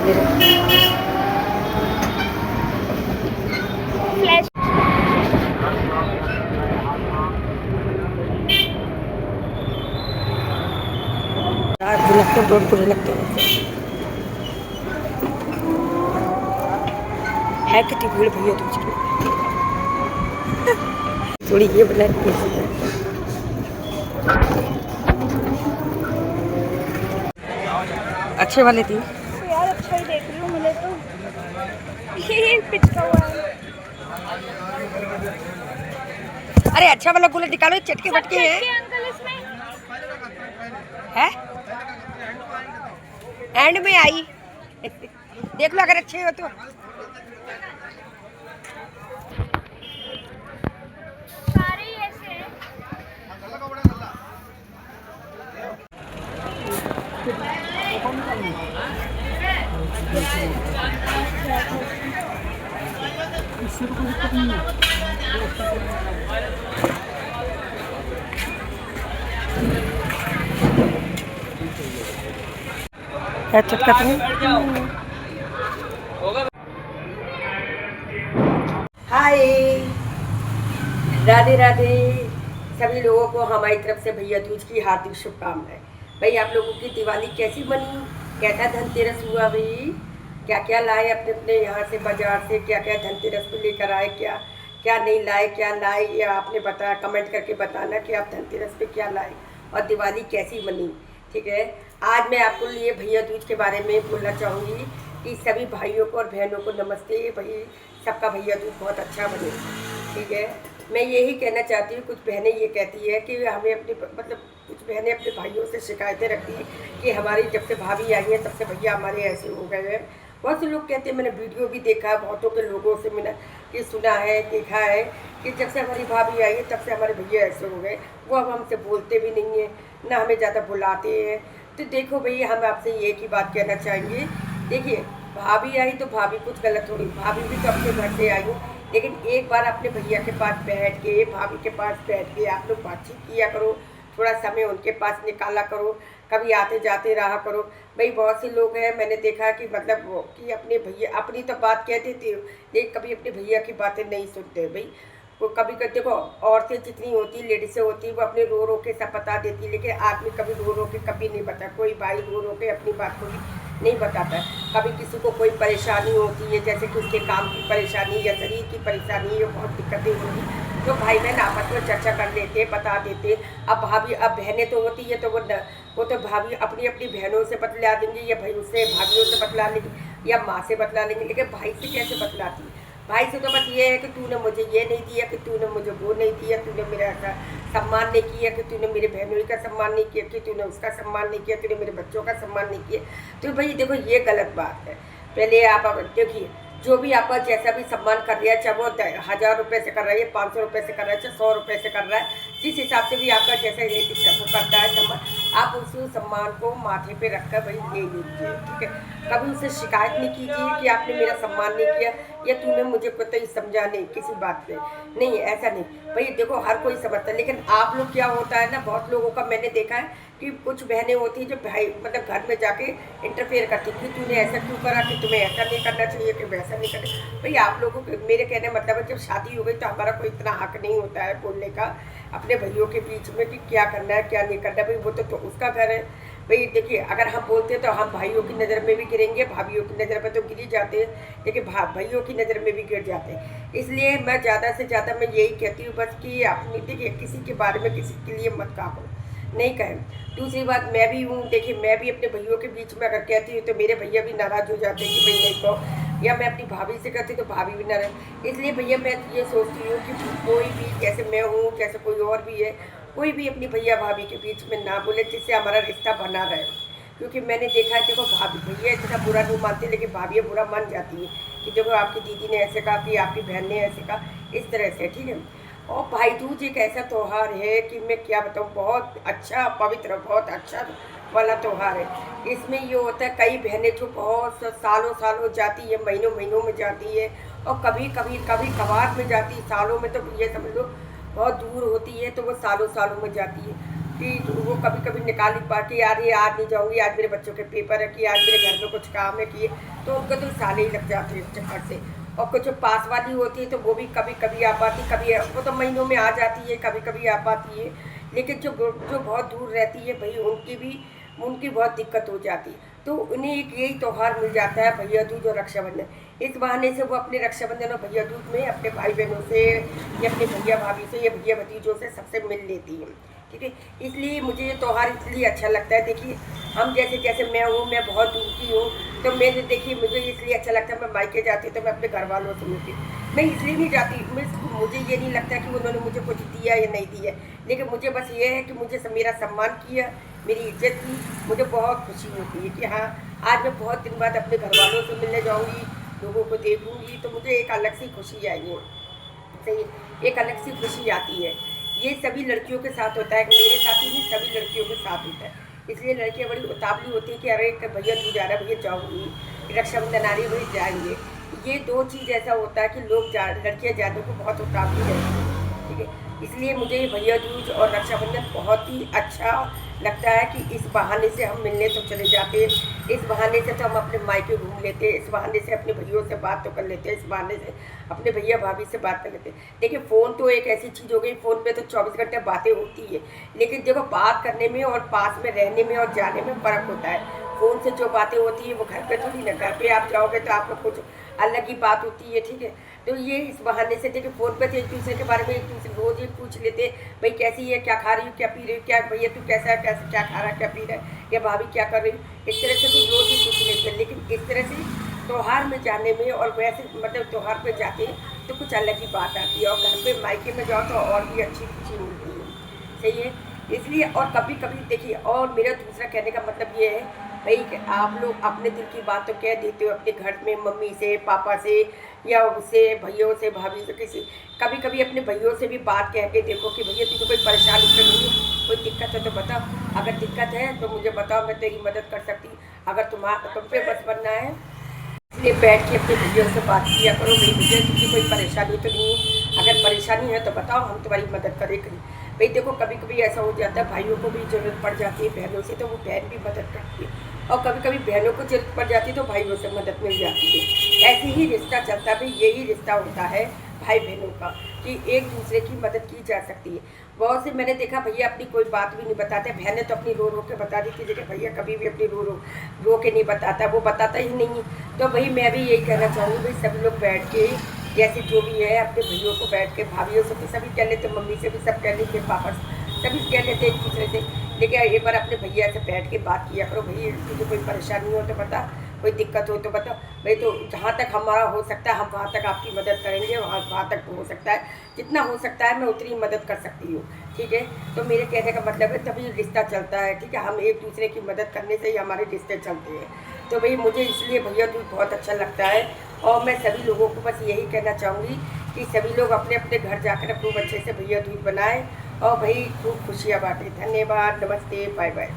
Flash लगते road पूरे लगते है कितनी भीड़ भैया तुझकी थोड़ी ये बना अच्छे वाले थी यार, अच्छा ही देख रही हूँ मिले तो। ये पिचका हुआ है। अरे अच्छा वाला कूलर निकालो, चटके बटके है अंकल इसमें है एंड में आई देख लो अगर अच्छे हो तो। सारे ही ऐसे हैं। है चटका तो नहीं। हाय राधे राधे सभी लोगों को हमारी तरफ से भैया दूज की हार्दिक शुभकामनाएं। भाई आप लोगों की दिवाली कैसी बनी, कैसा धनतेरस हुआ भाई, क्या क्या लाए अपने अपने यहाँ से बाजार से, क्या क्या धनतेरस को लेकर आए, क्या क्या नहीं लाए, क्या लाए ये आपने बताया, कमेंट करके बताना कि आप धनतेरस पे क्या लाए और दिवाली कैसी बनी। ठीक है, आज मैं आपको लिए भैया दूज के बारे में बोलना चाहूँगी कि सभी भाइयों को और बहनों को नमस्ते। भाई सबका भैया दूज बहुत अच्छा बने। ठीक है, मैं यही कहना चाहती हूँ, कुछ बहनें ये कहती है कि हमें अपने मतलब कुछ बहनें अपने भाइयों से शिकायतें रखती हैं कि हमारी जब से भाभी आई है तब से भैया हमारे ऐसे हो गए हैं। बहुत से लोग कहते हैं, मैंने वीडियो भी देखा है, बहुतों के लोगों से मैंने ये सुना है देखा है कि जब से हमारी भाभी आई है तब से हमारे भैया ऐसे हो गए, वो अब हमसे बोलते भी नहीं हैं, ना हमें ज़्यादा बुलाते हैं। तो देखो भैया, हम आपसे एक ही बात कहना चाहेंगे, देखिए भाभी आई तो भाभी कुछ गलत हो रही, भाभी भी तो अपने घर से आई हो, लेकिन एक बार अपने भैया के पास बैठ के, भाभी के पास बैठ के आप लोग बातचीत किया करो, थोड़ा समय उनके पास निकाला करो, कभी आते जाते रहा करो। भाई बहुत से लोग हैं, मैंने देखा कि मतलब कि अपने भैया अपनी तो बात कह देते हो लेकिन कभी अपने भैया की बातें नहीं सुनते। भाई वो कभी कभी देखो, औरतें जितनी होती लेडीसें होती वो अपने रो रो के सब बता देती, लेकिन आदमी कभी रो रो के कभी नहीं बता, कोई भाई रो रो के अपनी बात को भी नहीं बताता। कभी किसी को कोई परेशानी होती है, जैसे कि उसके काम की परेशानी या शरीर की परेशानी या बहुत दिक्कतें होती, तो भाई बहन आपस में चर्चा कर लेते, बता देते। अब भाभी, अब बहनें तो होती है तो वो तो भाभी अपनी अपनी बहनों से बतला देंगी या भाई उससे भाभीयों से बतला लेंगी या माँ से बतला लेंगे, लेकिन भाई से कैसे बतलाती। भाई से तो बस ये है कि तूने मुझे ये नहीं दिया, कि तूने मुझे वो नहीं दिया, तूने मेरा सम्मान नहीं किया, कि तूने मेरे बहनों का सम्मान नहीं किया, कि तूने उसका सम्मान नहीं किया, तूने मेरे बच्चों का सम्मान नहीं किया। तो भाई देखो ये गलत बात है। पहले आप देखिए, जो भी आपका जैसा भी सम्मान कर रहा है, चाहे वो 1000 रुपये से कर रहा है, 500 रुपये से कर रहा है, चाहे 100 रुपये से कर रहा है, जिस हिसाब से भी आपका जैसा रेट वो करता है सम्मान, आप उस सम्मान को माथे पे रखकर भाई ले लीजिए। ठीक है, कभी उससे शिकायत नहीं कीजिए कि आपने मेरा सम्मान नहीं किया या तूने मुझे कोई समझा नहीं किसी बात पे, नहीं ऐसा नहीं। भाई देखो हर कोई समझता है, लेकिन आप लोग क्या होता है ना, बहुत लोगों का मैंने देखा है कि कुछ बहनें होती हैं जो भाई मतलब घर में जाके इंटरफेयर करती कि तूने ऐसा क्यों करा, कि तुम्हें ऐसा नहीं करना चाहिए, कि वैसा नहीं करना। भाई आप लोगों के, मेरे कहने मतलब है, जब शादी हो गई तो हमारा कोई इतना हक नहीं होता है बोलने का अपने भैयों के बीच में कि क्या करना है क्या नहीं करना है। भाई वो तो उसका घर है। भाई देखिए, अगर हम बोलते हैं तो हम भाइयों की नज़र में भी गिरेंगे, भाभीयों की नज़र में तो गिर ही जाते हैं, लेकिन भाइयों की नज़र में भी गिर जाते हैं। इसलिए मैं ज़्यादा से ज़्यादा मैं यही कहती हूँ बस कि अपनी देखिए किसी के बारे में किसी के लिए मत कहो, नहीं कहें। दूसरी बात, मैं भी हूँ, देखिए मैं भी अपने भैयों के बीच में अगर कहती हूँ तो मेरे भैया भी नाराज़ हो जाते हैं कि भाई नहीं कहो, या मैं अपनी भाभी से कहती तो भाभी भी नाराज़। इसलिए भैया मैं ये सोचती हूँ कि कोई भी, जैसे मैं हूँ जैसे कोई और भी है, कोई भी अपनी भैया भाभी के बीच में ना बोले, जिससे हमारा रिश्ता बना रहे। क्योंकि मैंने देखा है, देखो भाभी भैया इतना बुरा नहीं मानते, लेकिन भाभियाँ बुरा मान जाती है कि देखो आपकी दीदी ने ऐसे कहा, कि आपकी बहन ने ऐसे कहा, इस तरह से। ठीक है, और भाई दूज एक ऐसा त्यौहार है कि मैं क्या बताऊँ, बहुत अच्छा पवित्र, बहुत अच्छा वाला त्यौहार है। इसमें ये होता है, कई बहनें जो बहुत सालों सालों जाती है, महीनों महीनों में जाती है, और कभी कभी कभी कभार में जाती है, सालों में तो ये समझ लो बहुत दूर होती है तो वो सालों सालों में जाती है। कि वो कभी कभी निकाल नहीं पाती, यार ये आज नहीं जाऊँगी, आज मेरे बच्चों के पेपर है, कि आज मेरे घर में कुछ काम है, कि तो उनको तो साल ही लग जाते हैं इस चक्कर से। और कुछ पास वाली होती है तो वो भी कभी कभी आ पाती, कभी वो तो महीनों में आ जाती है, कभी कभी आ पाती है। लेकिन जो जो बहुत दूर रहती है भाई, उनकी बहुत दिक्कत हो जाती है। तो उन्हें एक यही त्यौहार मिल जाता है, भैया दूज और रक्षाबंधन। इस बहाने से वो अपने रक्षाबंधन और भैया दूज में अपने भाई बहनों से या अपने भैया भाभी से या भैया भतीजों से सबसे मिल लेती है, ठीक है। इसलिए मुझे ये त्यौहार इसलिए अच्छा लगता है। देखिए हम जैसे मैं हूँ, मैं बहुत दूर की हूँ, तो मैं देखिए मुझे इसलिए अच्छा लगता है, मैं मायके जाती हूँ तो मैं अपने घर वालों से मिलती हूँ। मैं इसलिए नहीं जाती, मुझे ये नहीं लगता कि उन्होंने मुझे कुछ दिया या नहीं दिया, लेकिन मुझे बस ये है कि मुझे मेरा सम्मान किया, मेरी इज्जत की, मुझे बहुत खुशी होती है कि हाँ आज मैं बहुत दिन बाद अपने घर वालों से मिलने जाऊँगी, लोगों को देखूँगी, तो मुझे एक अलग सी खुशी आएगी, सही, एक अलग सी खुशी आती है। ये सभी लड़कियों के साथ होता है, मेरे साथ ही नहीं, सभी लड़कियों के साथ होता है। इसलिए लड़कियाँ बड़ी उतावली होती है कि अरे भैया तू जा रहा है, भैया जाऊँगी, रक्षाबंधन आ रही है, भैया जाएंगे। ये दो चीज़ ऐसा होता है कि लड़कियाँ जाने को बहुत उतावली रहती है, ठीक है। इसलिए मुझे ये भैया दूज और रक्षाबंधन बहुत ही अच्छा लगता है कि इस बहाने से हम मिलने तो चले जाते हैं, इस बहाने से तो हम अपने मायके घूम लेते हैं, इस बहाने से अपने भैयों से बात तो कर लेते हैं, इस बहाने से अपने भैया भाभी से बात कर लेते हैं। देखिए फ़ोन तो एक ऐसी चीज़ हो गई, फ़ोन पे तो 24 घंटे बातें होती है, लेकिन देखो बात करने में और पास में रहने में और जाने में फ़र्क होता है। फ़ोन से जो बातें होती है वो घर पे थोड़ी ना, घर पे आप जाओगे तो आप लोग कुछ अलग ही बात होती है, ठीक है। तो ये इस बहाने से देखिए फ़ोन पे तो एक दूसरे के बारे में एक दूसरे रोज़ ही पूछ लेते, भाई कैसी है, क्या खा रही हो, क्या पी रही हो, क्या भैया तू कैसा है, कैसे क्या खा रहा है, क्या पी रहा है, या भाभी क्या कर रही हो, इस तरह से कुछ रोज़ ही पूछ लेते हैं। लेकिन इस तरह से त्यौहार में जाने में और वैसे मतलब त्यौहार पे जाते हैं तो कुछ अलग ही बात आती है, और घर पे मायके में जाओ तो और भी अच्छी खुशी मिलती है, सही है। इसलिए और कभी कभी देखिए, और मेरा दूसरा कहने का मतलब ये है भाई कि आप लोग अपने दिल की बात तो कह देते हो अपने घर में मम्मी से, पापा से, या उससे भैयों से, भाभी से, किसी कभी कभी अपने भैयों से भी बात कह के देखो कि भैया तुझे कोई परेशानी तो नहीं है, कोई दिक्कत है तो बताओ, अगर दिक्कत है तो मुझे बताओ, मैं तेरी मदद कर सकती हूँ। अगर तुम पे बस बनना है, इसलिए बैठ के अपने भैया से बात किया करो, भाई मुझे तुझे कोई परेशानी तो नहीं है, अगर परेशानी है तो बताओ, हम तुम्हारी मदद करें। भाई देखो कभी कभी ऐसा हो जाता है भाइयों को भी ज़रूरत पड़ जाती है बहनों से, तो वो बहन भी मदद करती है, और कभी कभी बहनों को जरूरत पड़ जाती है तो भाइयों से मदद मिल जाती है। ऐसे ही रिश्ता चलता है, भाई यही रिश्ता होता है भाई बहनों का, कि एक दूसरे की मदद की जा सकती है। बहुत से मैंने देखा भैया अपनी कोई बात भी नहीं बताते, बहनें तो अपनी रो रो के बता देती, लेकिन भैया कभी भी अपनी रो के नहीं बताता, वो बताता ही नहीं है। तो भाई मैं भी यही कहना चाहूँगी, भाई सभी लोग बैठ के जैसे जो भी है अपने भैयों को बैठ के, भाभीयों से भी सभी कह लेते, मम्मी से भी सब कह लेते, पापा से सभी कह लेते एक दूसरे से, लेकिन एक बार अपने भैया से बैठ के बात किया करो, भाई तुझे कोई परेशानी हो तो बता, कोई दिक्कत हो तो बताओ, भाई तो जहाँ तक हमारा हो सकता है हम वहाँ तक आपकी मदद करेंगे, वहाँ तक हो सकता है, जितना हो सकता है मैं उतनी मदद कर सकती हूँ, ठीक है। तो मेरे कहने का मतलब है तभी रिश्ता चलता है, ठीक है, हम एक दूसरे की मदद करने से ही हमारे रिश्ते चलते हैं। तो भाई मुझे इसलिए भैया दूज बहुत अच्छा लगता है, और मैं सभी लोगों को बस यही कहना चाहूँगी कि सभी लोग अपने अपने घर जाकर खूब अच्छे से भैया दूज बनाएं और भाई खूब खुशियाँ बांटें। धन्यवाद, नमस्ते, बाय बाय।